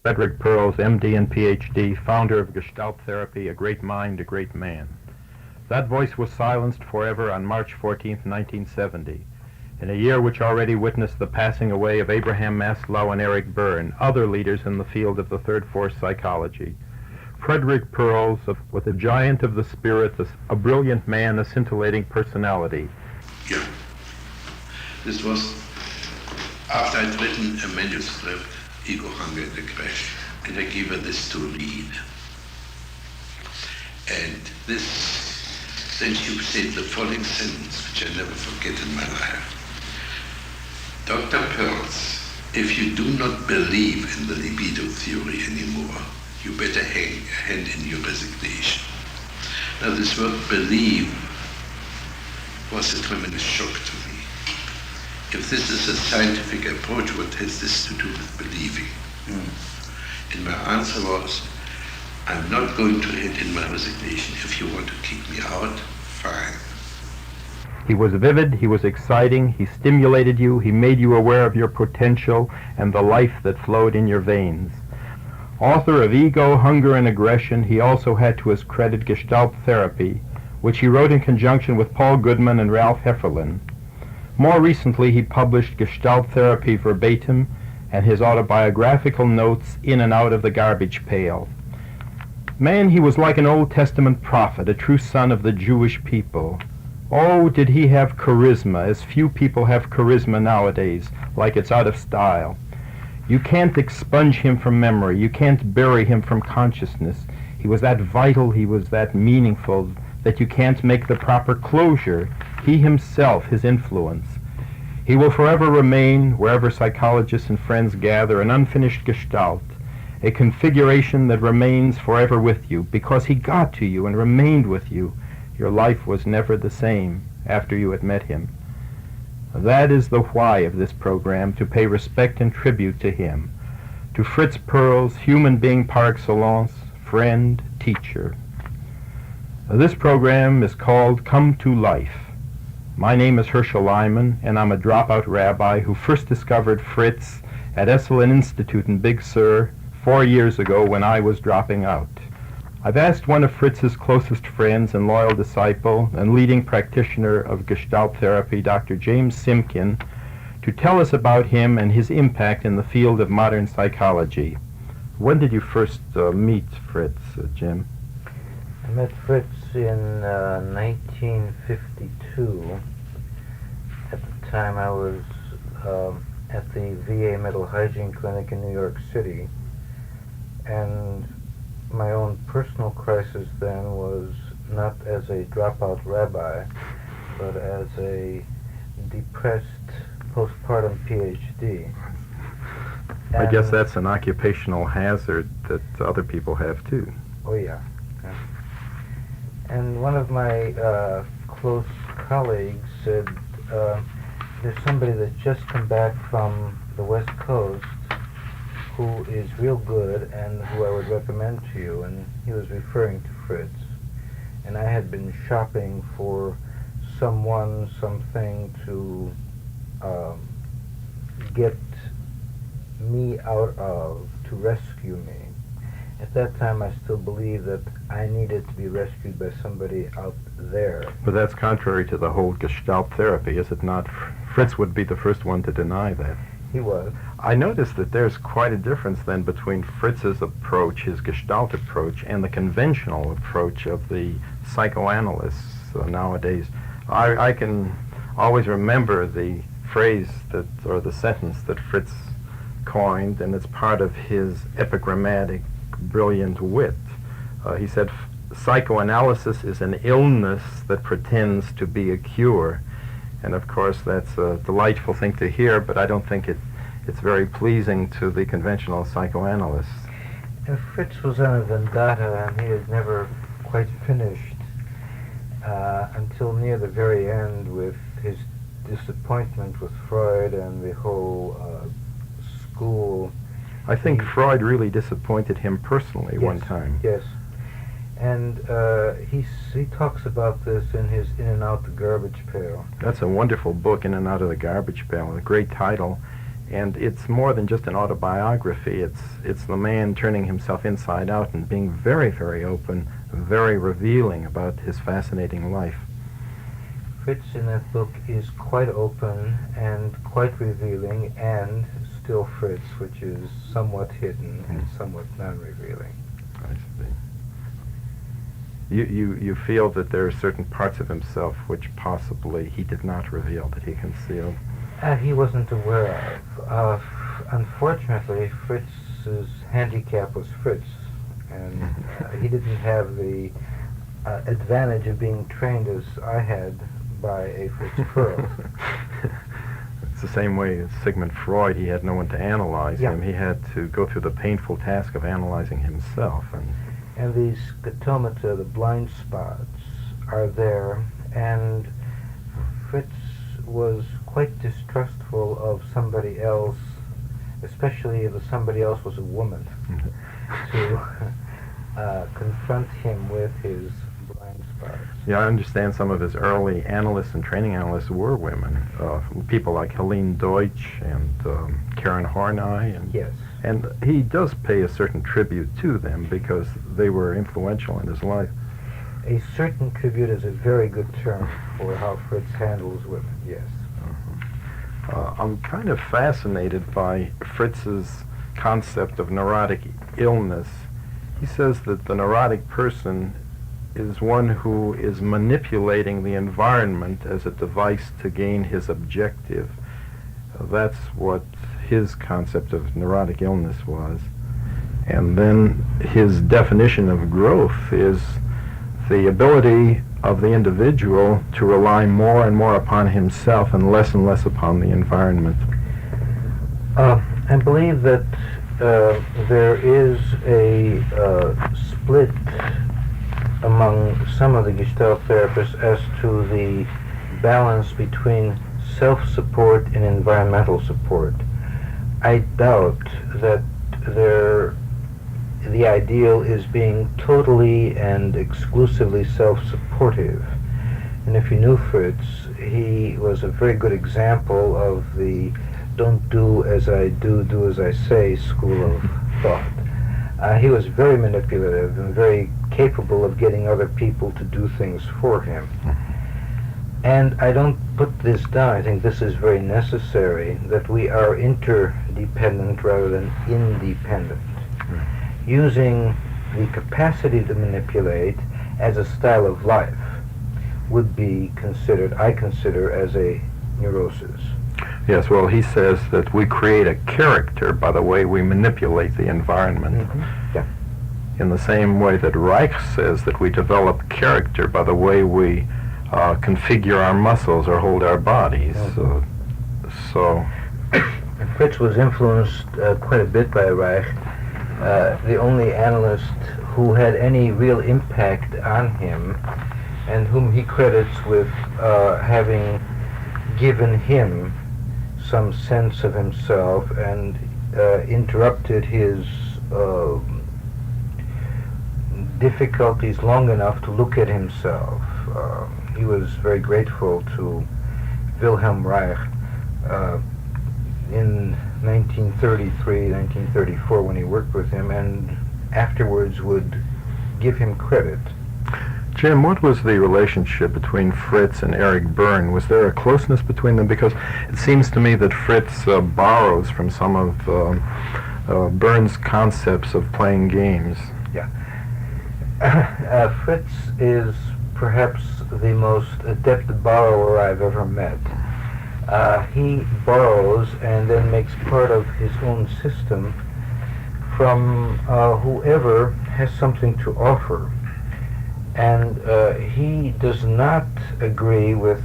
Frederick Perls, M.D. and Ph.D., founder of Gestalt Therapy, a great mind, a great man. That voice was silenced forever on March 14, 1970, in a year which already witnessed the passing away of Abraham Maslow and Eric Berne, other leaders in the field of the third force psychology. Frederick Perls, with a giant of the spirit, a brilliant man, a scintillating personality. Yeah. This was after I'd written a manuscript, Ego, Hunger and the Crash, and I gave her this to read. And then she said the following sentence, which I never forget in my life. Dr. Perls, if you do not believe in the libido theory anymore, you better hand in your resignation. Now this word believe was a tremendous shock to me. If this is a scientific approach, what has this to do with believing? And my answer was, I'm not going to hand in my resignation. If you want to kick me out, fine. He was vivid, he was exciting, he stimulated you, he made you aware of your potential and the life that flowed in your veins. Author of Ego, Hunger, and Aggression, he also had to his credit Gestalt Therapy, which he wrote in conjunction with Paul Goodman and Ralph Hefferlin. More recently, he published Gestalt Therapy Verbatim and his autobiographical notes In and Out of the Garbage Pail. Man, he was like an Old Testament prophet, a true son of the Jewish people. Oh, did he have charisma, as few people have charisma nowadays, like it's out of style. You can't expunge him from memory. You can't bury him from consciousness. He was that vital, he was that meaningful, that you can't make the proper closure. He himself, his influence. He will forever remain, wherever psychologists and friends gather, an unfinished gestalt, a configuration that remains forever with you, because he got to you and remained with you. Your life was never the same after you had met him. That is the why of this program, to pay respect and tribute to him, to Fritz Perls, human being par excellence, friend, teacher. This program is called Come to Life. My name is Herschel Lyman, and I'm a dropout rabbi who first discovered Fritz at Esalen Institute in Big Sur 4 years ago when I was dropping out. I've asked one of Fritz's closest friends and loyal disciple and leading practitioner of Gestalt therapy, Dr. James Simkin, to tell us about him and his impact in the field of modern psychology. When did you first meet Fritz, Jim? I met Fritz in 1952. At the time I was at the VA Mental Hygiene Clinic in New York City, and my own personal crisis then was not as a dropout rabbi, but as a depressed postpartum PhD. I guess that's an occupational hazard that other people have too. Oh yeah. And one of my close colleagues said, there's somebody that's just come back from the West Coast who is real good and who I would recommend to you, and he was referring to Fritz. And I had been shopping for someone, something to get me out of, to rescue me. At that time, I still believed that I needed to be rescued by somebody out there. But that's contrary to the whole Gestalt therapy, is it not? Fritz would be the first one to deny that. He was. I noticed that there's quite a difference then between Fritz's approach, his Gestalt approach, and the conventional approach of the psychoanalysts nowadays. I can always remember the phrase that, or the sentence that Fritz coined, and it's part of his epigrammatic brilliant wit. He said, psychoanalysis is an illness that pretends to be a cure. And of course that's a delightful thing to hear, but I don't think it's very pleasing to the conventional psychoanalysts. And Fritz was on a vendetta, and he had never quite finished until near the very end with his disappointment with Freud and the whole school. I think Freud really disappointed him personally one time. Yes, and he talks about this in his In and Out the Garbage Pail. That's a wonderful book, In and Out of the Garbage Pail, a great title. And it's more than just an autobiography. It's the man turning himself inside out and being very, very open, very revealing about his fascinating life. Fritz in that book is quite open and quite revealing, and still Fritz, which is somewhat hidden and somewhat non-revealing. I see. You feel that there are certain parts of himself which possibly he did not reveal, that he concealed? He wasn't aware of. Unfortunately, Fritz's handicap was Fritz, and he didn't have the advantage of being trained as I had by a Fritz Perls. It's the same way as Sigmund Freud. He had no one to analyze him. He had to go through the painful task of analyzing himself. And these scotomata, the blind spots, are there, and Fritz was quite distrustful of somebody else, especially if somebody else was a woman, to confront him with his blind spots. Yeah, I understand some of his early analysts and training analysts were women, people like Helene Deutsch and Karen Horney. And, yes. And he does pay a certain tribute to them because they were influential in his life. A certain tribute is a very good term for how Fritz handles women, yes. I'm kind of fascinated by Fritz's concept of neurotic illness. He says that the neurotic person is one who is manipulating the environment as a device to gain his objective. That's what his concept of neurotic illness was. And then his definition of growth is the ability of the individual to rely more and more upon himself and less upon the environment. I believe that there is a split among some of the Gestalt therapists as to the balance between self-support and environmental support. I doubt that the ideal is being totally and exclusively self-supportive. And if you knew Fritz, he was a very good example of the don't do as I do, do as I say school of thought. He was very manipulative and very capable of getting other people to do things for him. And I don't put this down. I think this is very necessary, that we are interdependent rather than independent. Using the capacity to manipulate as a style of life would be considered, I consider, as a neurosis. Yes, well, he says that we create a character by the way we manipulate the environment. Yeah. In the same way that Reich says that we develop character by the way we configure our muscles or hold our bodies. And Fritz was influenced quite a bit by Reich. The only analyst who had any real impact on him and whom he credits with having given him some sense of himself and interrupted his difficulties long enough to look at himself. He was very grateful to Wilhelm Reich in 1933, 1934 when he worked with him, and afterwards would give him credit. Jim, what was the relationship between Fritz and Eric Berne? Was there a closeness between them? Because it seems to me that Fritz borrows from some of Berne's concepts of playing games. Yeah. Fritz is perhaps the most adept borrower I've ever met. He borrows and then makes part of his own system from whoever has something to offer. And he does not agree with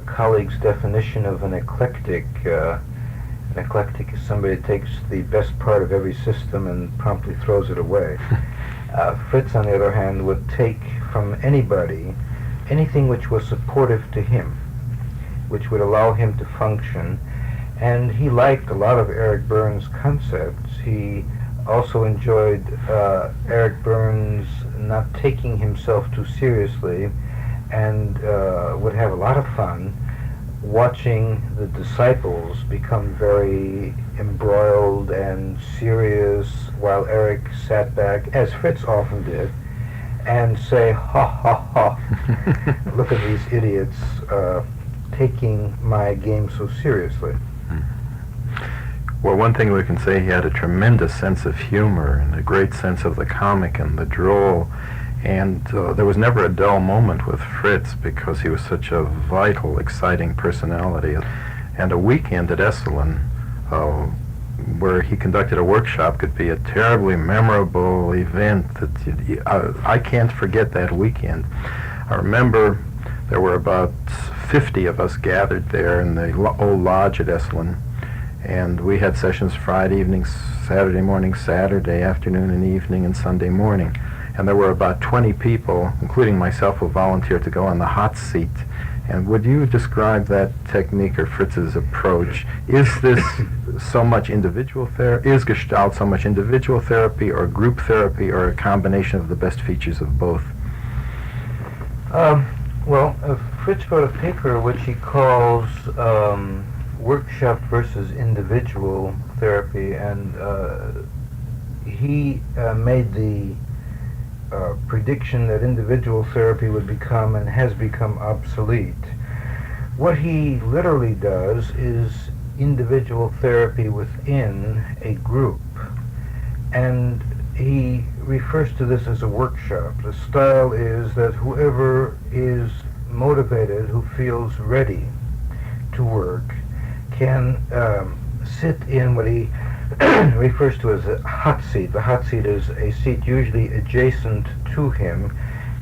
colleagues' definition of an eclectic. An eclectic is somebody that takes the best part of every system and promptly throws it away. Fritz, on the other hand, would take from anybody anything which was supportive to him, which would allow him to function. And he liked a lot of Eric Berne's concepts. He also enjoyed Eric Berne's not taking himself too seriously, and would have a lot of fun watching the disciples become very embroiled and serious while Eric sat back, as Fritz often did, and say, ha ha ha, look at these idiots taking my game so seriously. Well, one thing we can say, he had a tremendous sense of humor and a great sense of the comic and the droll. And there was never a dull moment with Fritz because he was such a vital, exciting personality. And a weekend at Esalen, where he conducted a workshop, could be a terribly memorable event that I can't forget that weekend. I remember there were about 50 of us gathered there in the old lodge at Esalen, and we had sessions Friday evening, Saturday morning, Saturday afternoon and evening, and Sunday morning. And there were about 20 people, including myself, who volunteered to go on the hot seat. And would you describe that technique or Fritz's approach? Is this so much individual therapy? Is Gestalt so much individual therapy or group therapy or a combination of the best features of both? Fritz wrote a paper which he calls workshop versus individual therapy, and he made the prediction that individual therapy would become and has become obsolete. What he literally does is individual therapy within a group, and he refers to this as a workshop. The style is that whoever is motivated, who feels ready to work, can sit in what he refers to as a hot seat. The hot seat is a seat usually adjacent to him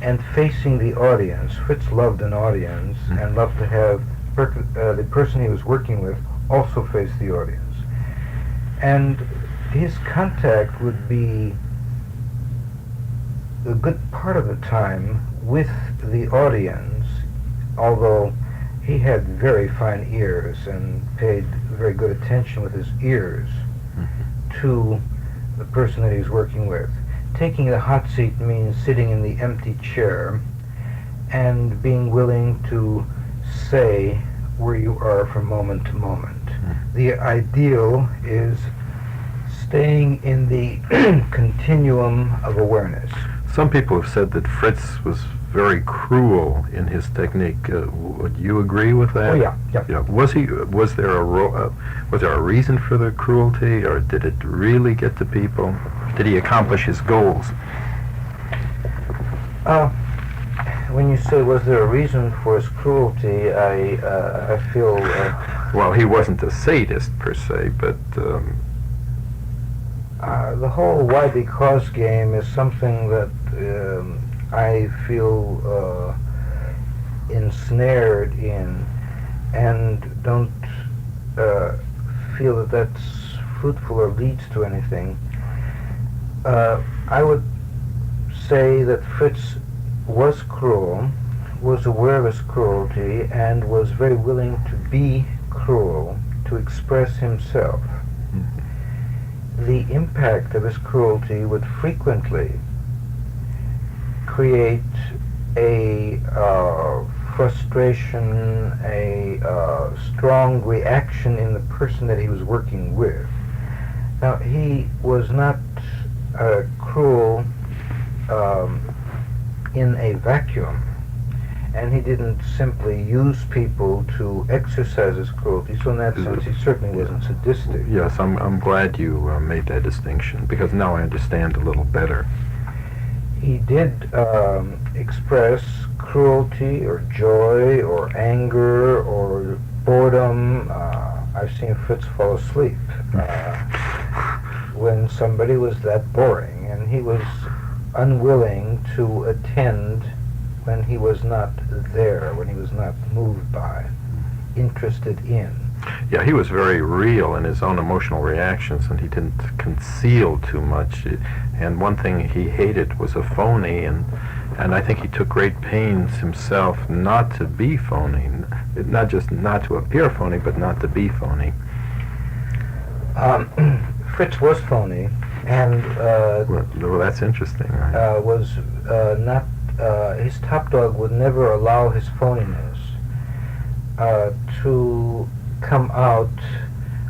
and facing the audience. Fritz loved an audience and loved to have the person he was working with also face the audience. And his contact would be a good part of the time with the audience, although he had very fine ears and paid very good attention with his ears to the person that he's working with. Taking the hot seat means sitting in the empty chair and being willing to say where you are from moment to moment. The ideal is staying in the continuum of awareness. Some people have said that Fritz was very cruel in his technique. Would you agree with that? Oh yeah. Was there a reason for the cruelty, or did it really get to people? Did he accomplish his goals? When you say was there a reason for his cruelty, I feel. Well, he wasn't a sadist per se, but. The whole why because game is something that I feel ensnared in, and don't feel that that's fruitful or leads to anything. I would say that Fritz was cruel, was aware of his cruelty, and was very willing to be cruel, to express himself. The impact of his cruelty would frequently create a frustration, a strong reaction in the person that he was working with. Now, he was not cruel in a vacuum, and he didn't simply use people to exercise his cruelty, so in that sense he certainly wasn't sadistic. Yes, I'm glad you made that distinction, because now I understand a little better. He did express cruelty or joy or anger or boredom. I've seen Fritz fall asleep when somebody was that boring, and he was unwilling to attend when he was not there, when he was not moved by, interested in. Yeah, he was very real in his own emotional reactions, and he didn't conceal too much. And one thing he hated was a phony, and I think he took great pains himself not to be phony, not just not to appear phony, but not to be phony. Fritz was phony, and well, that's interesting. Right? Was not. His top dog would never allow his phoniness. to come out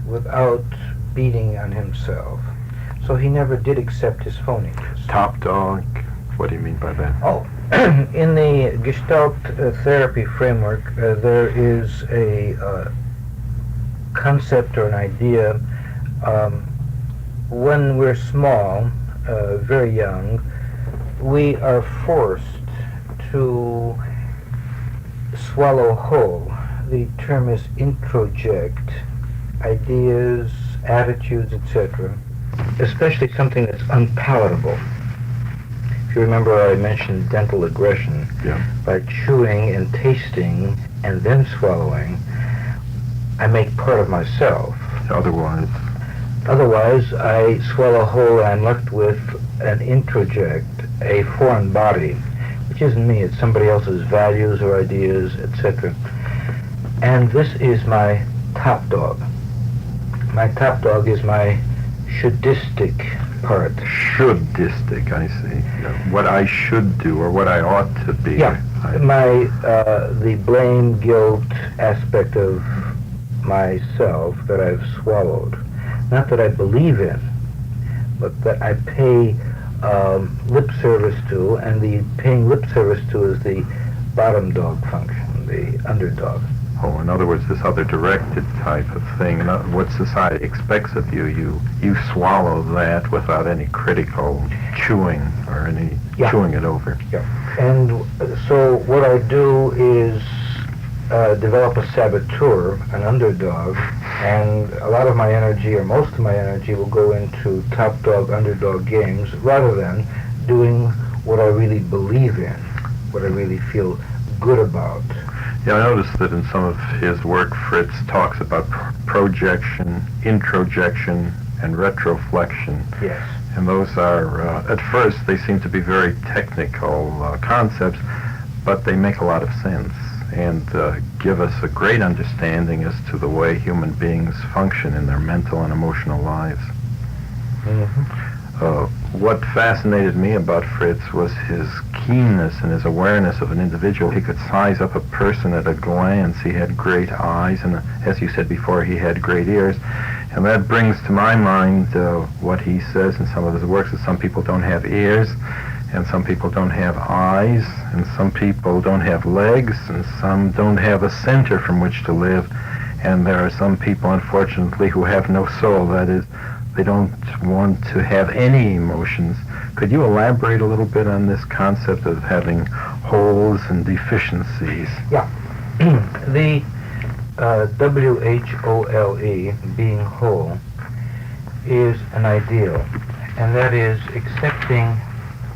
without beating on himself. So he never did accept his phoniness. Top dog? What do you mean by that? Oh, in the Gestalt therapy framework, there is a concept or an idea. When we're small, very young, we are forced to swallow whole. The term is introject ideas, attitudes, etc., especially something that's unpalatable. If you remember, I mentioned dental aggression. Yeah. By chewing and tasting and then swallowing, I make part of myself. Otherwise, I swallow whole and I'm left with an introject, a foreign body, which isn't me, it's somebody else's values or ideas, etc. And this is my top dog. My top dog is my shouldistic part. Shouldistic, I see. What I should do or what I ought to be. Yeah, the blame, guilt aspect of myself that I've swallowed. Not that I believe in, but that I pay lip service to, and the paying lip service to is the bottom dog function, the underdog. Oh, in other words, this other directed type of thing, what society expects of you, you swallow that without any critical chewing or any chewing it over. Yeah. And so what I do is develop a saboteur, an underdog, and a lot of my energy, or most of my energy, will go into top dog, underdog games rather than doing what I really believe in, what I really feel good about. Yeah, I noticed that in some of his work, Fritz talks about projection, introjection, and retroflexion. Yes. And those are, at first, they seem to be very technical concepts, but they make a lot of sense and give us a great understanding as to the way human beings function in their mental and emotional lives. Mm-hmm. What fascinated me about Fritz was his keenness and his awareness of an individual. He could size up a person at a glance. He had great eyes, and as you said before, he had great ears. And that brings to my mind what he says in some of his works, that some people don't have ears, and some people don't have eyes, and some people don't have legs, and some don't have a center from which to live. And there are some people, unfortunately, who have no soul. That is, they don't want to have any emotions. Could you elaborate a little bit on this concept of having holes and deficiencies? Yeah. The W-H-O-L-E, being whole, is an ideal, and that is accepting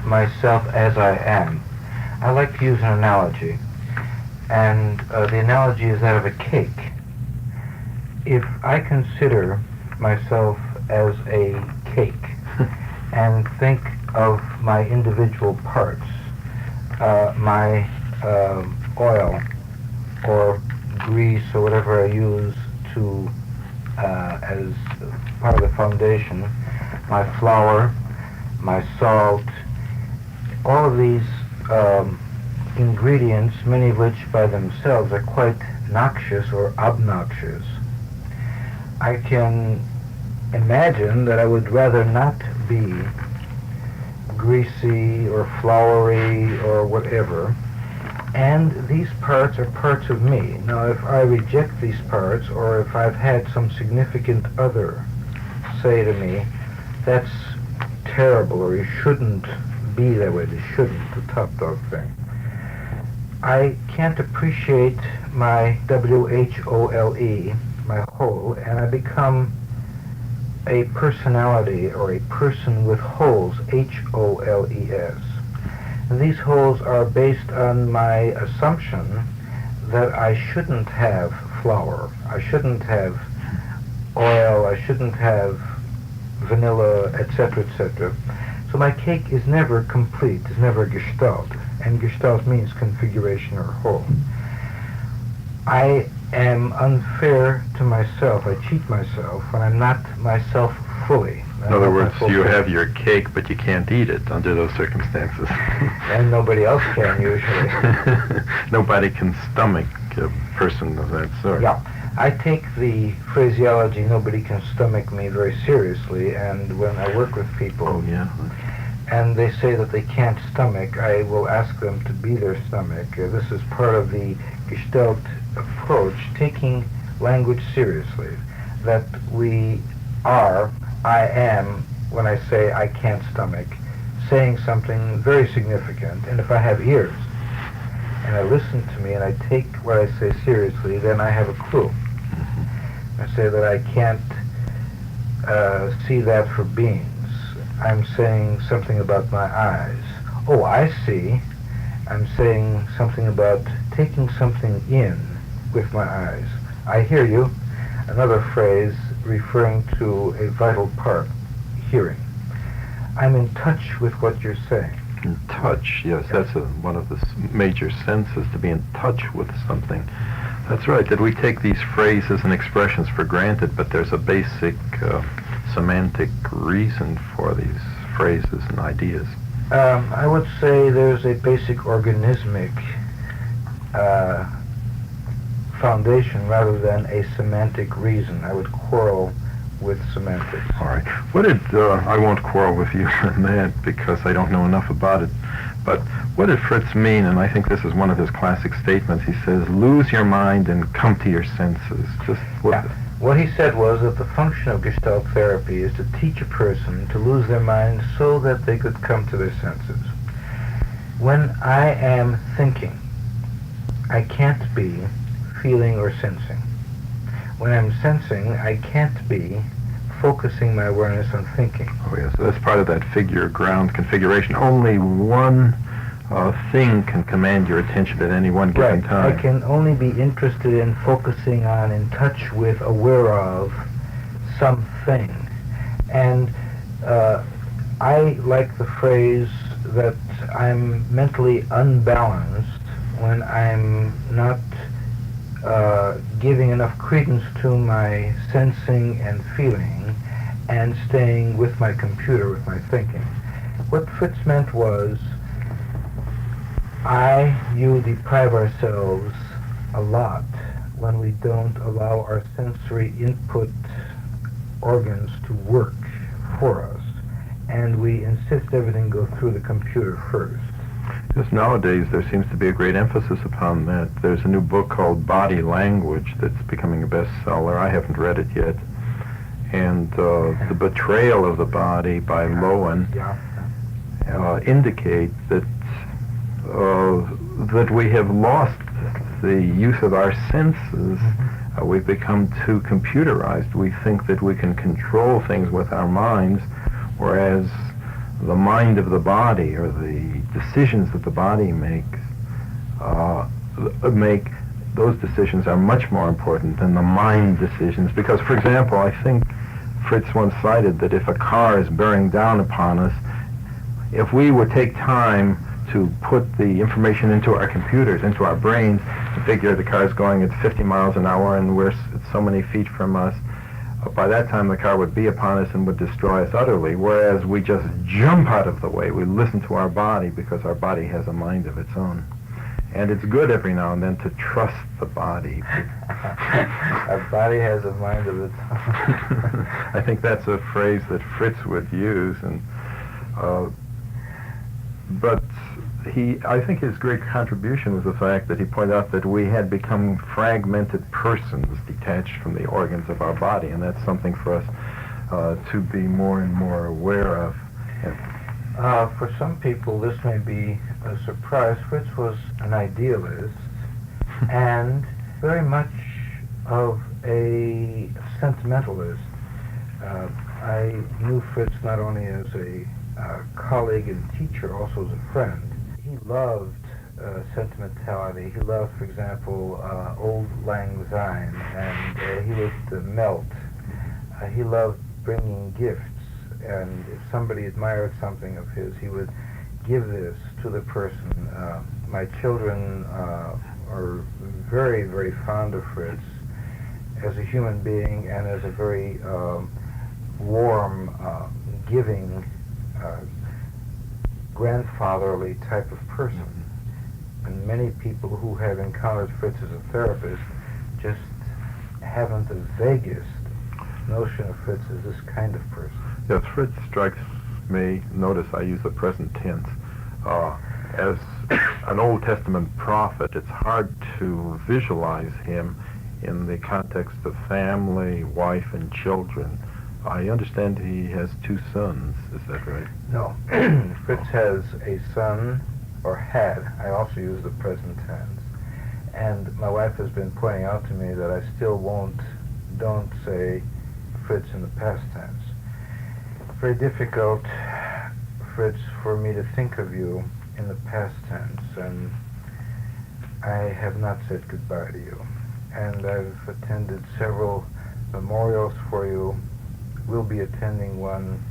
myself as I am. I like to use an analogy, and the analogy is that of a cake. If I consider myself as a cake and think of my individual parts, my oil or grease or whatever I use to as part of the foundation, my flour, my salt, all of these ingredients, many of which by themselves are quite noxious or obnoxious. I can imagine that I would rather not be greasy or floury or whatever, and these parts are parts of me. Now, if I reject these parts, or if I've had some significant other say to me, that's terrible, or you shouldn't be that way, they shouldn't, the top dog thing, I can't appreciate my W-H-O-L-E, my whole, and I become a personality or a person with holes, H-O-L-E-S. And these holes are based on my assumption that I shouldn't have flour, I shouldn't have oil, I shouldn't have vanilla, etc., etc. So my cake is never complete, is never Gestalt, and Gestalt means configuration or whole. I am unfair to myself. I cheat myself when I'm not myself fully. In other words, you have your cake, but you can't eat it under those circumstances. And nobody else can, usually. Nobody can stomach a person of that sort. Yeah. I take the phraseology "nobody can stomach me" very seriously, and when I work with people Oh, yeah. and they say that they can't stomach, I will ask them to be their stomach. This is part of the Gestalt approach, taking language seriously. That we are, I am, when I say I can't stomach, saying something very significant. And if I have ears, and I listen to me and I take what I say seriously, then I have a clue. I say that I can't see that for beans. I'm saying something about my eyes. Oh, I see. I'm saying something about taking something in with my eyes. I hear you. Another phrase referring to a vital part, hearing. I'm in touch with what you're saying. In touch, yes, that's one of the major senses, to be in touch with something. That's right, that we take these phrases and expressions for granted, but there's a basic semantic reason for these phrases and ideas. I would say there's a basic organismic foundation rather than a semantic reason. I would quarrel with semantics. All right. What did, I won't quarrel with you on that because I don't know enough about it, but what did Fritz mean, and I think this is one of his classic statements, he says, lose your mind and come to your senses. Just What he said was that the function of Gestalt therapy is to teach a person to lose their mind so that they could come to their senses. When I am thinking, I can't be feeling or sensing. When I'm sensing, I can't be focusing my awareness on thinking. Oh, yes. That's part of that figure ground configuration. Only one thing can command your attention at any one given time. I can only be interested in focusing on, in touch with, aware of something. And I like the phrase that I'm mentally unbalanced when I'm not giving enough credence to my sensing and feeling and staying with my computer, with my thinking. What Fritz meant was, you deprive ourselves a lot when we don't allow our sensory input organs to work for us, and we insist everything go through the computer first. Just nowadays, there seems to be a great emphasis upon that. There's a new book called Body Language that's becoming a bestseller. I haven't read it yet. And the betrayal of the body by Lowen indicates that that we have lost the use of our senses. We've become too computerized. We think that we can control things with our minds, whereas the mind of the body, or the decisions that the body makes, those decisions are much more important than the mind decisions. Because, for example, I think Fritz once cited that if a car is bearing down upon us, if we would take time to put the information into our computers, into our brains, to figure the car is going at 50 miles an hour and we're so many feet from us, by that time the car would be upon us and would destroy us utterly, whereas we just jump out of the way. We listen to our body because our body has a mind of its own. And it's good every now and then to trust the body. Our body has a mind of its own. I think that's a phrase that Fritz would use, and but I think his great contribution was the fact that he pointed out that we had become fragmented persons detached from the organs of our body, and that's something for us to be more and more aware of. For some people, this may be a surprise. Fritz was an idealist and very much of a sentimentalist. I knew Fritz not only as a colleague and teacher, also as a friend. He loved sentimentality. He loved, for example, Old Lang Syne, and he would melt. He loved bringing gifts, and if somebody admired something of his, he would give this to the person. My children are very, very fond of Fritz as a human being and as a very warm, giving, grandfatherly type of person. And many people who have encountered Fritz as a therapist just haven't the vaguest notion of Fritz as this kind of person. Yes, Fritz strikes me, notice I use the present tense, as an Old Testament prophet. It's hard to visualize him in the context of family, wife, and children. I understand he has 2 sons, is that right? No. Fritz has a son, or had. I also use the present tense. And my wife has been pointing out to me that I still don't say Fritz in the past tense. Very difficult, Fritz, for me to think of you in the past tense, and I have not said goodbye to you. And I've attended several memorials for you, will be attending one,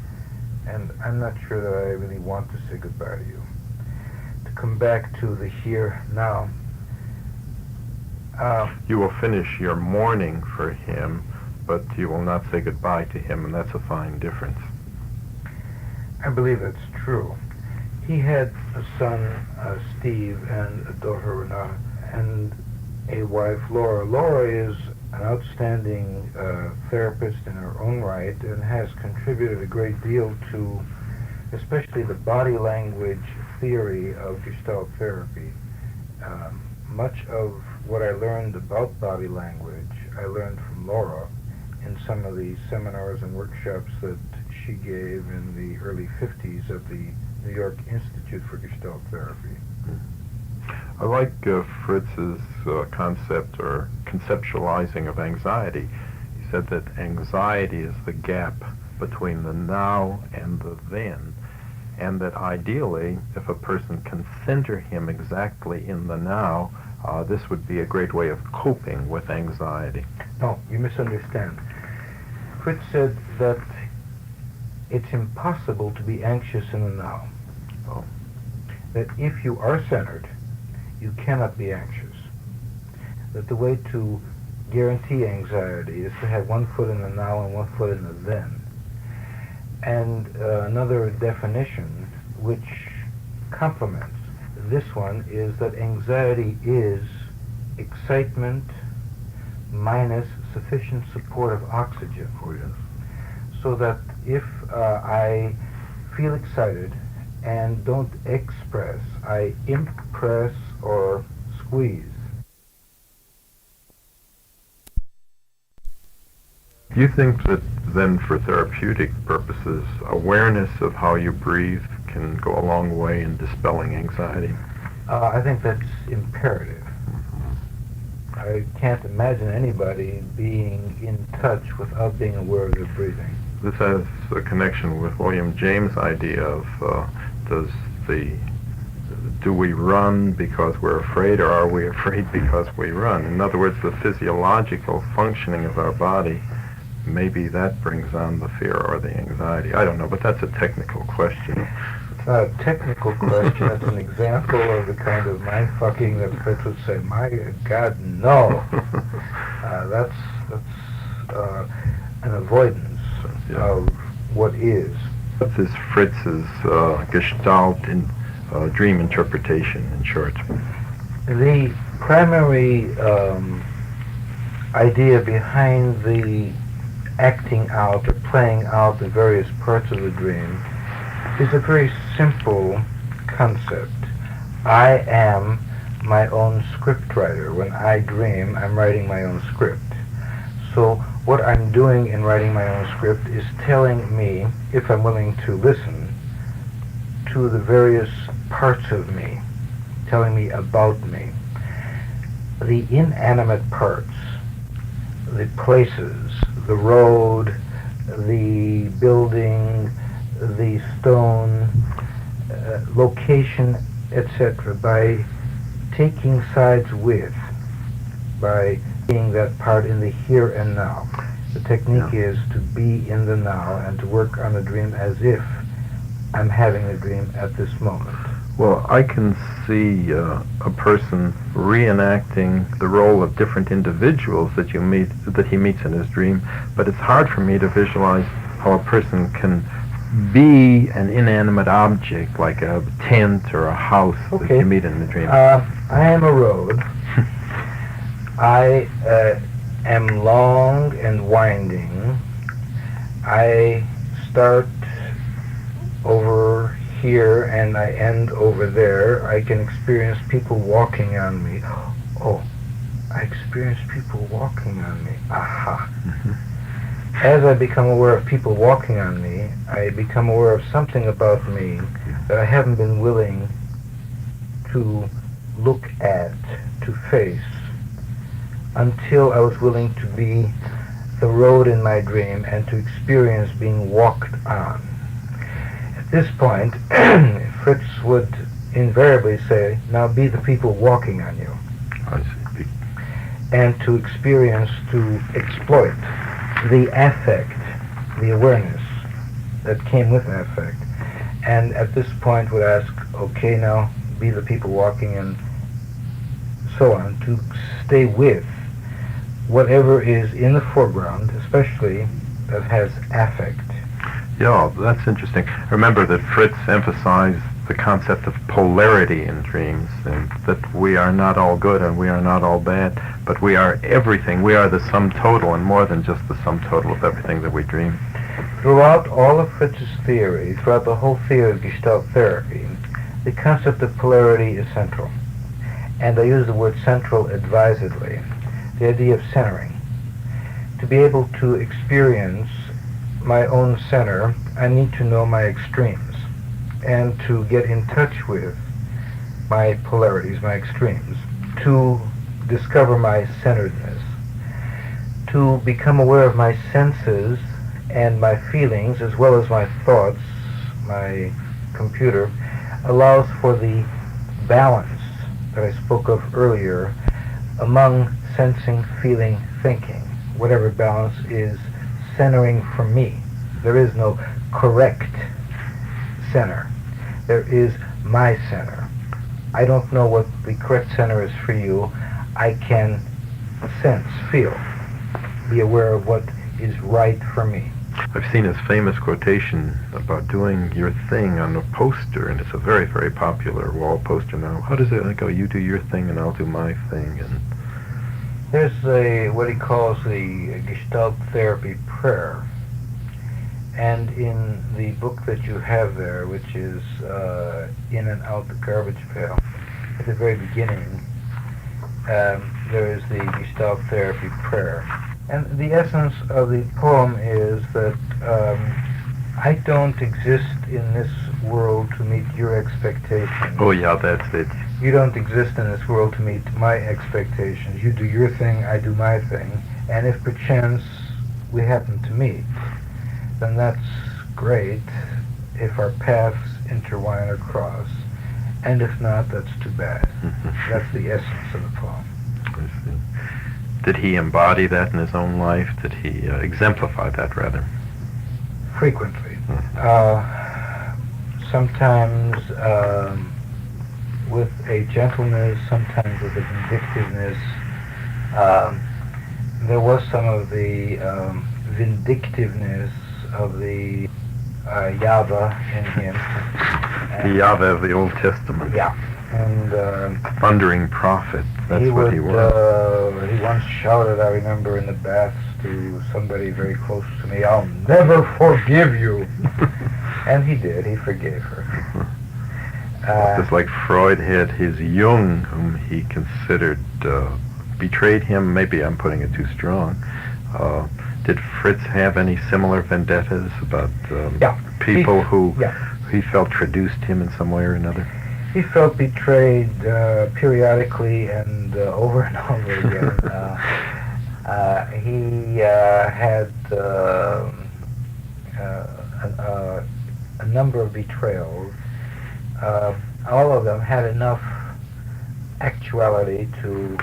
and I'm not sure that I really want to say goodbye to you. To come back to the here, now. You will finish your mourning for him, but you will not say goodbye to him, and that's a fine difference. I believe it's true. He had a son, Steve, and a daughter, Renata, and a wife, Laura. Laura is an outstanding therapist in her own right and has contributed a great deal to especially the body language theory of Gestalt therapy. Much of what I learned about body language, I learned from Laura in some of the seminars and workshops that she gave in the early 50s at the New York Institute for Gestalt Therapy. I like Fritz's concept or conceptualizing of anxiety. He said that anxiety is the gap between the now and the then, and that ideally, if a person can center him exactly in the now, this would be a great way of coping with anxiety. No, you misunderstand. Fritz said that it's impossible to be anxious in the now. Oh. That if you are centered, you cannot be anxious. That the way to guarantee anxiety is to have one foot in the now and one foot in the then. And another definition which complements this one is that anxiety is excitement minus sufficient support of oxygen. Oh, yes. So that if I feel excited and don't express, I impress or squeeze. Do you think that then for therapeutic purposes, awareness of how you breathe can go a long way in dispelling anxiety? I think that's imperative. I can't imagine anybody being in touch without being aware of their breathing. This has a connection with William James' idea of do we run because we're afraid, or are we afraid because we run? In other words, the physiological functioning of our body, maybe that brings on the fear or the anxiety. I don't know, but that's a technical question. It's not a technical question. It's an example of the kind of mind-fucking that Fritz would say, my God, no. That's an avoidance of what is. This is Fritz's Gestalt dream interpretation, in short. The primary idea behind the acting out or playing out the various parts of the dream is a very simple concept. I am my own scriptwriter. When I dream, I'm writing my own script. So what I'm doing in writing my own script is telling me, if I'm willing to listen, to the various parts of me, telling me about me. The inanimate parts, the places, the road, the building, the stone, location, etc., by taking sides with, by being that part in the here and now. The technique is to be in the now and to work on the dream as if I'm having the dream at this moment. Well, I can see a person reenacting the role of different individuals that he meets in his dream, but it's hard for me to visualize how a person can be an inanimate object like a tent or a house that Okay. you meet in the dream. I am a road. I am long and winding. I start over here and I end over there. I can experience people walking on me. Oh, I experience people walking on me. Aha. As I become aware of people walking on me, I become aware of something about me that I haven't been willing to look at, to face, until I was willing to be the road in my dream and to experience being walked on. At this point, Fritz would invariably say, now be the people walking on you. I see. And to experience, to exploit the affect, the awareness that came with affect. And at this point would ask, okay, now be the people walking and so on, to stay with whatever is in the foreground, especially that has affect. Yeah, that's interesting. Remember that Fritz emphasized the concept of polarity in dreams, and that we are not all good and we are not all bad, but we are everything. We are the sum total, and more than just the sum total of everything that we dream. Throughout all of Fritz's theory, throughout the whole theory of Gestalt therapy, the concept of polarity is central. And I use the word central advisedly. The idea of centering. To be able to experience my own center, I need to know my extremes and to get in touch with my polarities, my extremes, to discover my centeredness, to become aware of my senses and my feelings as well as my thoughts, my computer, allows for the balance that I spoke of earlier among sensing, feeling, thinking. Whatever balance is centering for me. There is no correct center. There is my center. I don't know what the correct center is for you. I can sense, feel, be aware of what is right for me. I've seen his famous quotation about doing your thing on a poster, and it's a very, very popular wall poster now. How does it go? You do your thing and I'll do my thing. And there's what he calls the Gestalt therapy prayer. And in the book that you have there, which is In and Out the Garbage Pail, at the very beginning, there is the Gestalt therapy prayer. And the essence of the poem is that I don't exist in this world to meet your expectations. oh yeah, that's it. You don't exist in this world to meet my expectations. You do your thing, I do my thing. And if perchance we happen to meet, then that's great if our paths intertwine or cross. And if not, that's too bad. That's the essence of the poem. I see. Did he embody that in his own life? Did he exemplify that, rather? Frequently. Sometimes with a gentleness, sometimes with a vindictiveness. There was some of the vindictiveness of the Yahweh in him. The Yahweh of the Old Testament. Yeah. And Thundering prophet. That's he what would, he was. he once shouted, I remember, in the baths to somebody very close to me, "I'll never forgive you." And he did. He forgave her. Just like Freud had his Jung, whom he considered betrayed him. Maybe I'm putting it too strong. Did Fritz have any similar vendettas about people who he felt traduced him in some way or another? He felt betrayed periodically and over and over again. He had a number of betrayals. All of them had enough actuality to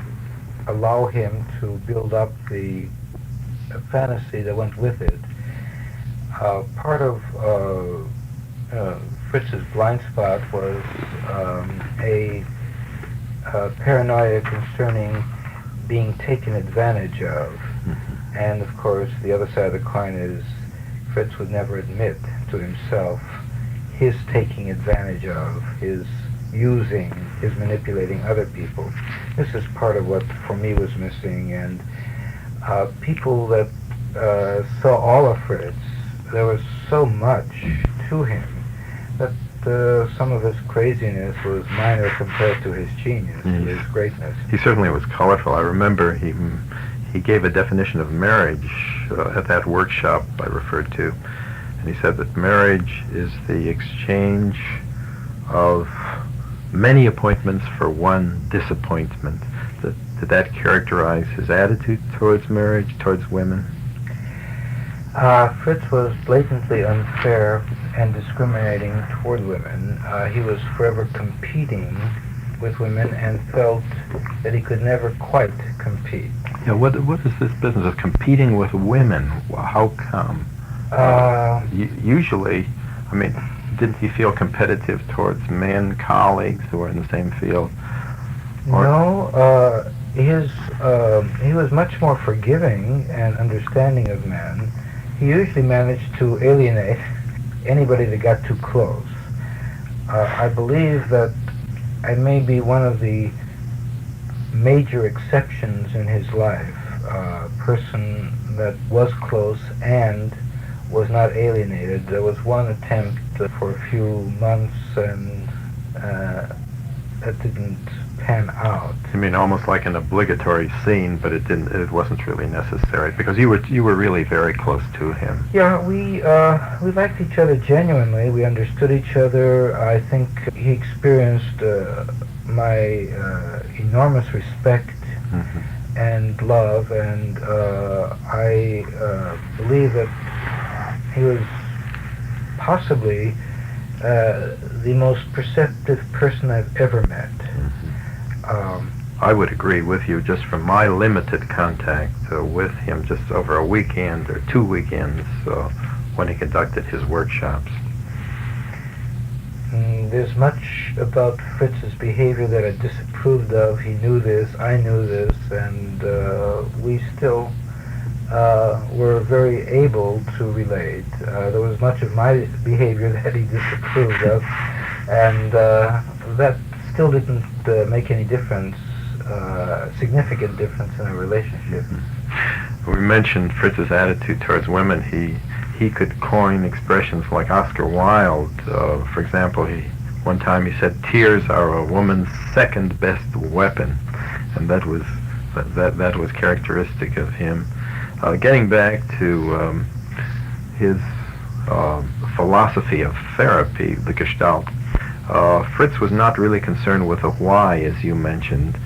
allow him to build up the fantasy that went with it. Part of Fritz's blind spot was a paranoia concerning being taken advantage of. And of course, the other side of the coin is Fritz would never admit to himself, his taking advantage of, his using, his manipulating other people. This is part of what, for me, was missing. And people that saw all of Fritz, there was so much to him that some of his craziness was minor compared to his genius, to his greatness. He certainly was colorful. I remember he gave a definition of marriage at that workshop I referred to, and he said that marriage is the exchange of many appointments for one disappointment. Did that characterize his attitude towards marriage, towards women? Fritz was blatantly unfair and discriminating toward women. He was forever competing with women and felt that he could never quite compete. Yeah, what is this business of competing with women? How come? Usually, I mean, didn't he feel competitive towards men colleagues who were in the same field? No, he was much more forgiving and understanding of men. He usually managed to alienate anybody that got too close. I believe that I may be one of the major exceptions in his life, a person that was close and was not alienated. There was one attempt for a few months, and that didn't pan out. I mean, almost like an obligatory scene, but it didn't. It wasn't really necessary because you were really very close to him. Yeah, we liked each other genuinely. We understood each other. I think he experienced my enormous respect and love, and I believe that he was possibly the most perceptive person I've ever met. I would agree with you just from my limited contact with him just over a weekend or 2 weekends when he conducted his workshops. There's much about Fritz's behavior that I disapproved of. He knew this, I knew this, and we still were very able to relate. There was much of my behavior that he disapproved of, and that still didn't make any difference, significant difference in our relationship. We mentioned Fritz's attitude towards women. He could coin expressions like Oscar Wilde. For example, one time he said, "Tears are a woman's second best weapon," and that was characteristic of him. Getting back to his philosophy of therapy, the Gestalt, Fritz was not really concerned with the why, as you mentioned,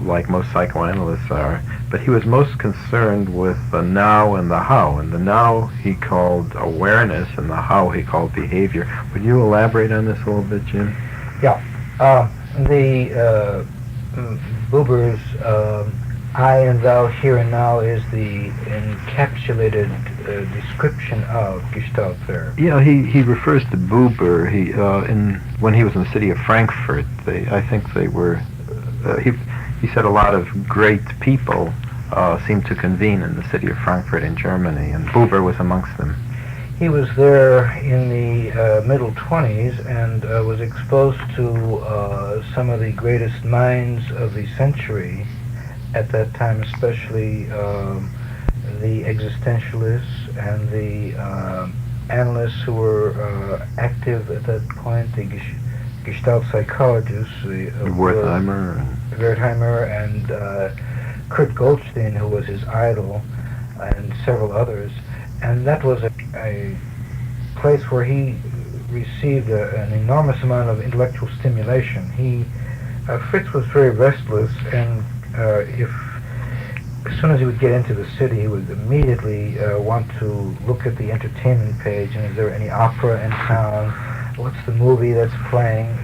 like most psychoanalysts are, but he was most concerned with the now and the how. And the now he called awareness, and the how he called behavior. Would you elaborate on this a little bit, Jim? Yeah. Buber's I and thou, here and now is the encapsulated description of Gestalt therapy. Yeah, he refers to Buber. When he was in the city of Frankfurt, I think they were. He said a lot of great people seemed to convene in the city of Frankfurt in Germany, and Buber was amongst them. He was there in the middle 20s and was exposed to some of the greatest minds of the century at that time, especially the existentialists and the analysts who were active at that point, the Gestalt psychologists, Wertheimer and Kurt Goldstein, who was his idol, and several others. And that was a place where he received an enormous amount of intellectual stimulation. Fritz was very restless, and as soon as he would get into the city, he would immediately want to look at the entertainment page, and is there any opera in town? What's the movie that's playing?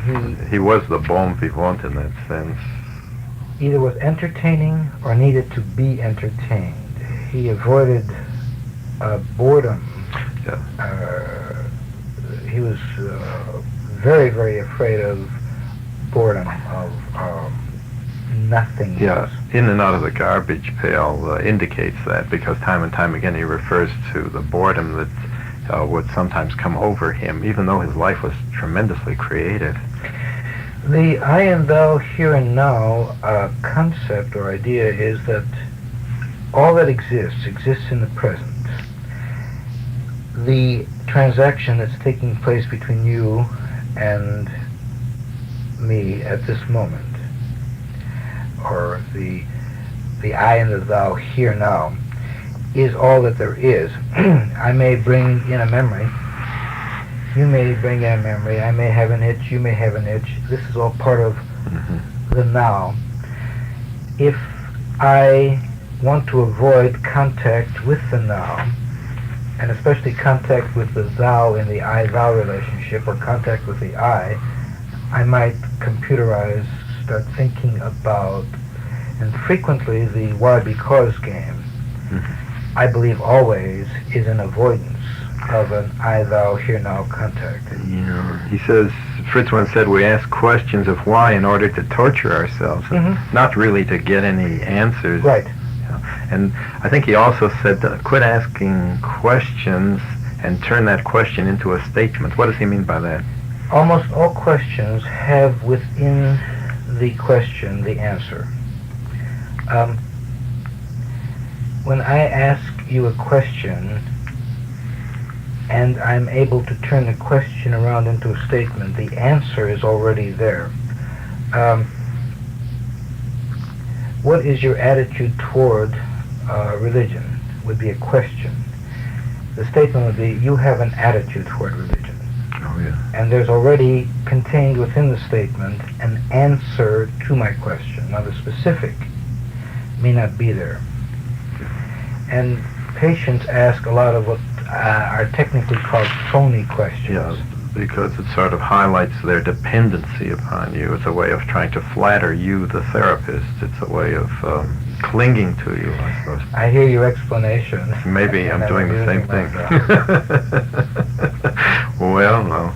He was the bon vivant in that sense. Either was entertaining or needed to be entertained. He avoided boredom. Yeah. He was very, very afraid of boredom, of nothingness. Yeah, in and out of the garbage pail indicates that, because time and time again he refers to the boredom that would sometimes come over him, even though his life was tremendously creative. The I and thou here and now concept or idea is that all that exists in the present. The transaction that's taking place between you and me at this moment, or the I and the thou here now, is all that there is. I may bring in a memory. You may bring in a memory. I may have an itch. You may have an itch. This is all part of the now. If I want to avoid contact with the now, and especially contact with the thou in the I-thou relationship, or contact with the I might computerize, start thinking about, and frequently the why because game, I believe always is an avoidance of an I-thou here-now contact. Yeah. He says, Fritz once said, we ask questions of why in order to torture ourselves, and not really to get any answers. Right. And I think he also said, quit asking questions and turn that question into a statement. What does he mean by that? Almost all questions have within the question the answer. When I ask you a question and I'm able to turn the question around into a statement, the answer is already there. What is your attitude toward religion would be a question. The statement would be, you have an attitude toward religion. Oh, yeah. And there's already contained within the statement an answer to my question. Now, the specific may not be there. And patients ask a lot of what are technically called phony questions. Yeah, because it sort of highlights their dependency upon you. It's a way of trying to flatter you, the therapist. It's a way of clinging to you, I suppose. I hear your explanation. Maybe I'm doing the same thing. Well, no.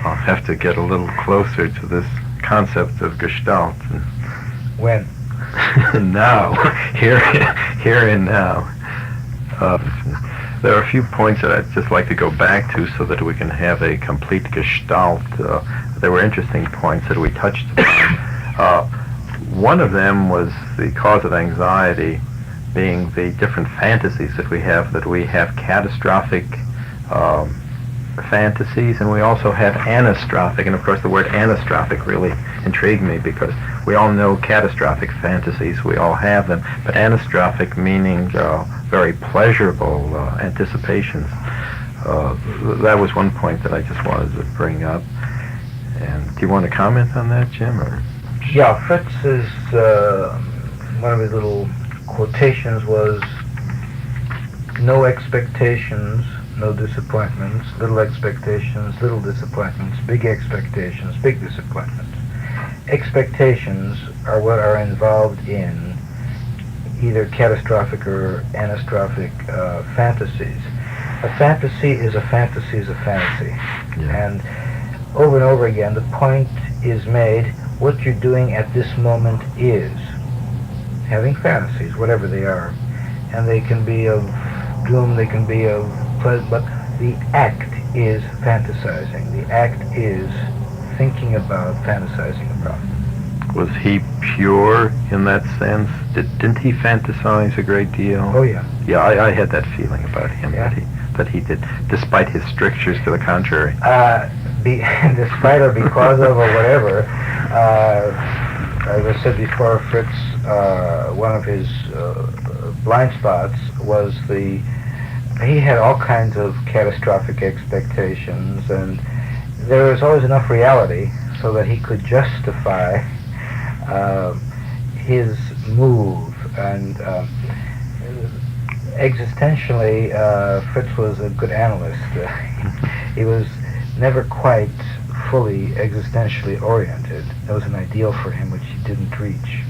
I'll have to get a little closer to this concept of Gestalt. When? Now. Here and now. There are a few points that I'd just like to go back to so that we can have a complete Gestalt. There were interesting points that we touched upon. One of them was the cause of anxiety being the different fantasies that we have catastrophic fantasies, and we also have anastrophic. And of course the word anastrophic really intrigued me, because we all know catastrophic fantasies, we all have them, but anastrophic meaning very pleasurable anticipations. That was one point that I just wanted to bring up. And do you want to comment on that, Jim? Or? Yeah, Fritz's, one of his little quotations was, no expectations, no disappointments, little expectations, little disappointments, big expectations, big disappointments. Expectations are what are involved in either catastrophic or anastrophic fantasies. A fantasy is a fantasy is a fantasy. Yeah. And over again, the point is made, what you're doing at this moment is having fantasies, whatever they are. And they can be of doom, they can be of pleasure, but the act is fantasizing. The act is thinking about, fantasizing about. Was he pure in that sense? Didn't he fantasize a great deal? Oh, yeah. Yeah, I had that feeling about him, yeah. that he did, despite his strictures to the contrary. Despite or because of or whatever, as I said before, Fritz, one of his blind spots was he had all kinds of catastrophic expectations, and there was always enough reality so that he could justify his move. And existentially, Fritz was a good analyst. He was never quite fully existentially oriented. There was an ideal for him which he didn't reach.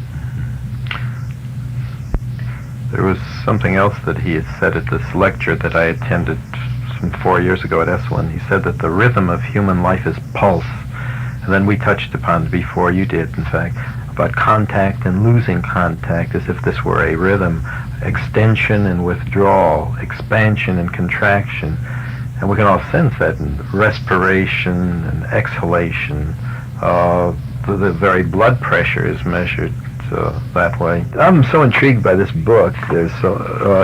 There was something else that he had said at this lecture that I attended some 4 years ago at S1. He said that the rhythm of human life is pulse. And then we touched upon, before you did, in fact, about contact and losing contact, as if this were a rhythm, extension and withdrawal, expansion and contraction. And we can all sense that in respiration and exhalation. The very blood pressure is measured that way. I'm so intrigued by this book. There's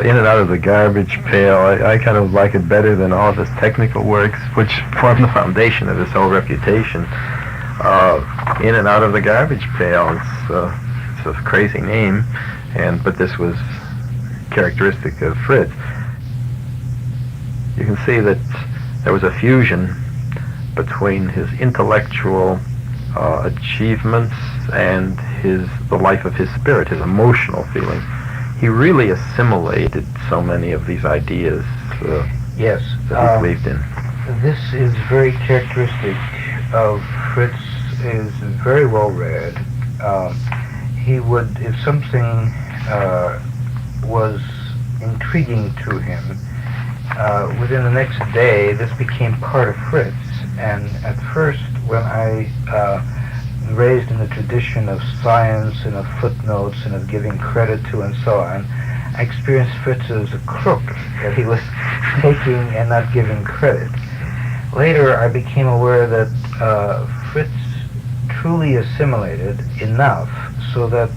In and Out of the Garbage Pail. I kind of like it better than all of his technical works, which form the foundation of his whole reputation. In and Out of the Garbage Pail. It's a crazy name, but this was characteristic of Fritz. You can see that there was a fusion between his intellectual achievements and the life of his spirit, his emotional feeling. He really assimilated so many of these ideas yes, that he believed in. This is very characteristic of Fritz. Is very well read. He would, if something was intriguing to him, within the next day, this became part of Fritz. And at first, when I raised in the tradition of science and of footnotes and of giving credit to and so on, I experienced Fritz as a crook, that he was taking and not giving credit. Later, I became aware that Fritz truly assimilated enough so that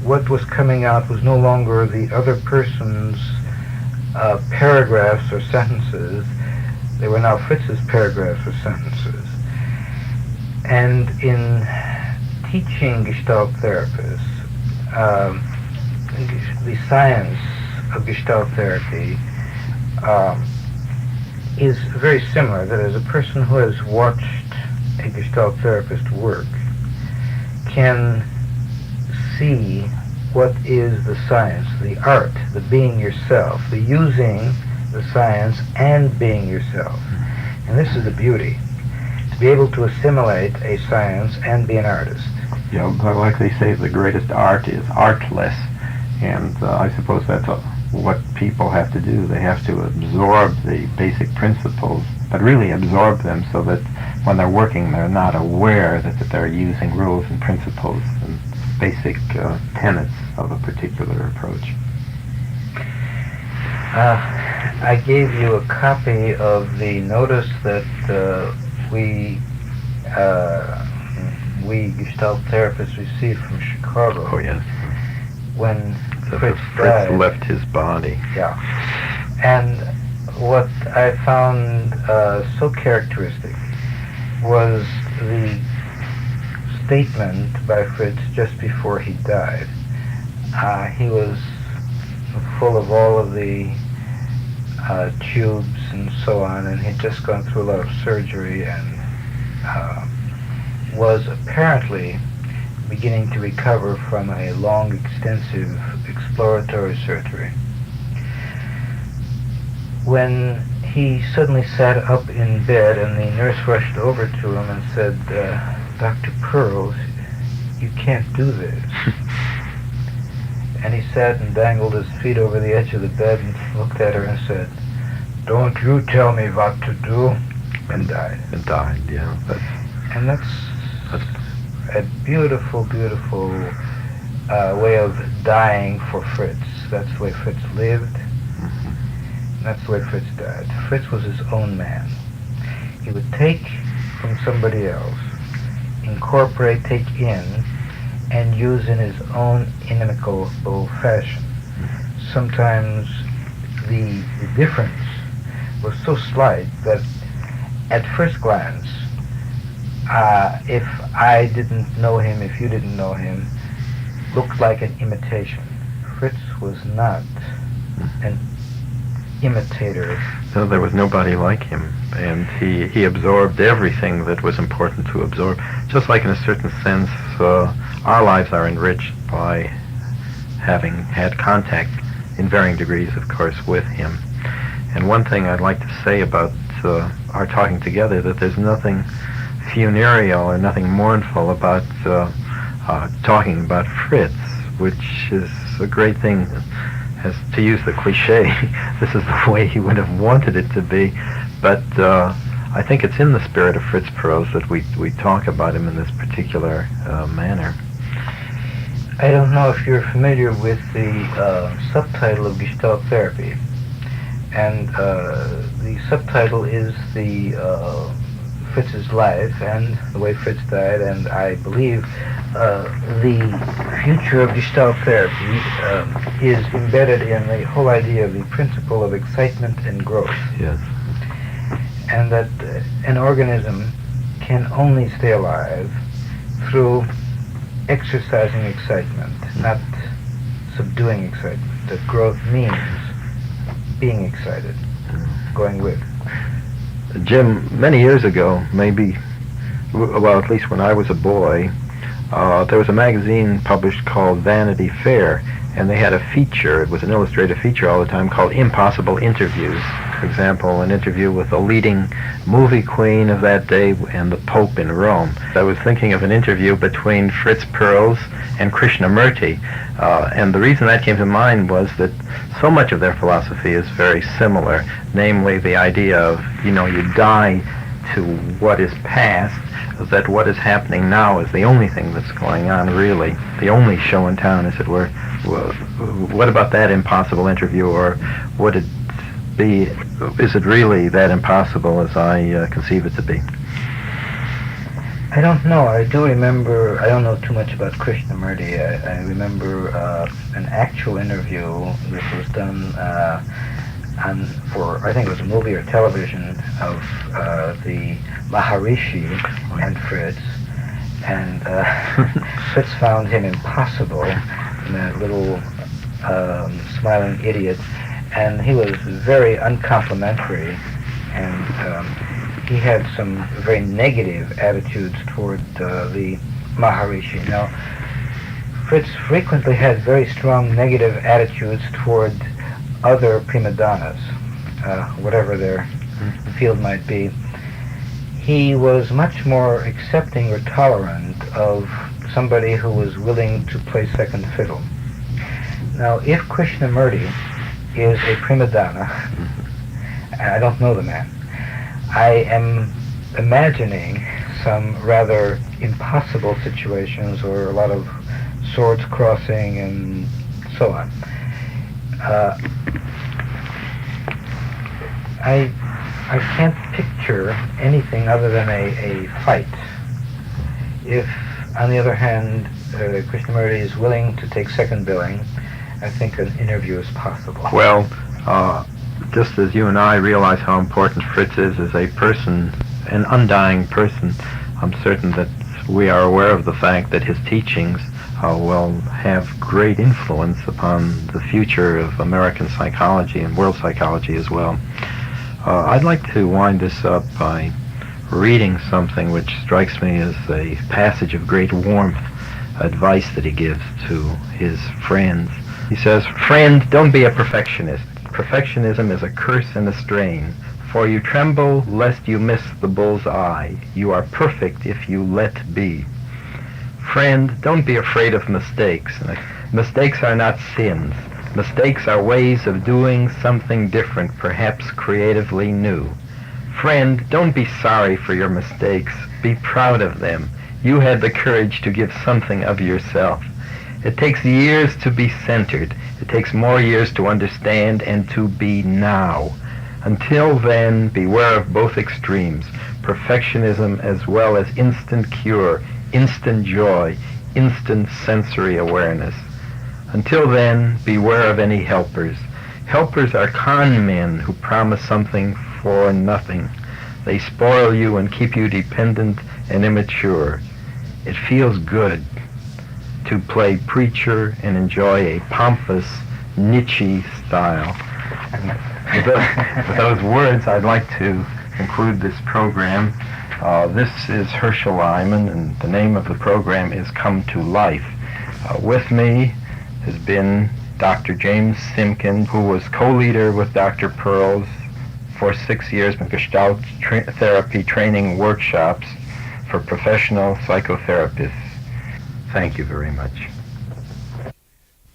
what was coming out was no longer the other person's paragraphs or sentences. They were now Fritz's paragraphs or sentences. And in teaching Gestalt therapists, the science of Gestalt therapy is very similar. That is, a person who has watched a Gestalt therapist work can see what is the science, the art, the being yourself, the using the science and being yourself. And this is the beauty, to be able to assimilate a science and be an artist. Yeah, like they say, the greatest art is artless, and I suppose that's what people have to do. They have to absorb the basic principles, but really absorb them so that when they're working, they're not aware that they're using rules and principles and basic tenets of a particular approach. I gave you a copy of the notice that we Gestalt therapists received from Chicago. Oh, yes. When Fritz died. left his body. Yeah. And what I found so characteristic was the statement by Fritz just before he died. He was full of all of the tubes and so on, and he'd just gone through a lot of surgery and was apparently beginning to recover from a long, extensive exploratory surgery. When he suddenly sat up in bed and the nurse rushed over to him and said, Dr. Perls, you can't do this. And he sat and dangled his feet over the edge of the bed and looked at her and said, don't you tell me what to do, and died. And died, yeah. And that's a beautiful, beautiful way of dying for Fritz. That's the way Fritz lived. And that's the way Fritz died. Fritz was his own man. He would take from somebody else, incorporate, take in, and use in his own inimicable fashion. Sometimes the difference was so slight that at first glance, if I didn't know him, if you didn't know him, looked like an imitation. Fritz was not an imitator. No, there was nobody like him, and he absorbed everything that was important to absorb. Just like in a certain sense, our lives are enriched by having had contact in varying degrees, of course, with him. And one thing I'd like to say about our talking together, that there's nothing funereal or nothing mournful about talking about Fritz, which is a great thing. As to use the cliche, this is the way he would have wanted it to be, but I think it's in the spirit of Fritz Perls that we talk about him in this particular manner. I don't know if you're familiar with the subtitle of Gestalt therapy. and the subtitle is the Fritz's life and the way Fritz died, and I believe the future of Gestalt therapy is embedded in the whole idea of the principle of excitement and growth. Yes. And that an organism can only stay alive through exercising excitement, not subduing excitement. That growth means being excited, going with. Jim, many years ago, maybe, well, at least when I was a boy, there was a magazine published called Vanity Fair, and they had a feature, it was an illustrated feature all the time, called Impossible Interviews. For example, an interview with the leading movie queen of that day and the Pope in Rome. I was thinking of an interview between Fritz Perls and Krishnamurti, and the reason that came to mind was that so much of their philosophy is very similar, namely the idea of, you die to what is past, that what is happening now is the only thing that's going on, really, the only show in town, as it were. What about that impossible interview, or would it be, is it really that impossible as I conceive it to be? I don't know. I do remember, I don't know too much about Krishnamurti. I remember an actual interview that was done for, I think it was a movie or television, of the Maharishi and Fritz. And Fritz found him impossible, that little smiling idiot. And he was very uncomplimentary, and he had some very negative attitudes toward the Maharishi. Now, Fritz frequently had very strong negative attitudes toward other prima donnas, whatever their field might be. He was much more accepting or tolerant of somebody who was willing to play second fiddle. Now, if Krishnamurti is a prima donna, and I don't know the man, I am imagining some rather impossible situations, or a lot of swords crossing and so on. I can't picture anything other than a fight. If, on the other hand, Krishnamurti is willing to take second billing, I think an interview is possible. Well, just as you and I realize how important Fritz is as a person, an undying person, I'm certain that we are aware of the fact that his teachings will have great influence upon the future of American psychology and world psychology as well. I'd like to wind this up by reading something which strikes me as a passage of great warmth, advice that he gives to his friends. He says, "Friend, don't be a perfectionist. Perfectionism is a curse and a strain, for you tremble lest you miss the bull's eye. You are perfect if you let be. Friend, don't be afraid of mistakes. Mistakes are not sins. Mistakes are ways of doing something different, perhaps creatively new. Friend, don't be sorry for your mistakes. Be proud of them. You had the courage to give something of yourself. It takes years to be centered. It takes more years to understand and to be now. Until then, beware of both extremes, perfectionism as well as instant cure, instant joy, instant sensory awareness. Until then, beware of any helpers. Helpers are con men who promise something for nothing. They spoil you and keep you dependent and immature. It feels good to play preacher and enjoy a pompous, niche style." With those words, I'd like to conclude this program. This is Herschel Lyman, and the name of the program is Come to Life. With me has been Dr. James Simkin, who was co-leader with Dr. Perls for 6 years in Gestalt therapy training workshops for professional psychotherapists. Thank you very much.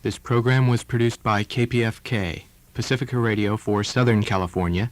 This program was produced by KPFK, Pacifica Radio for Southern California,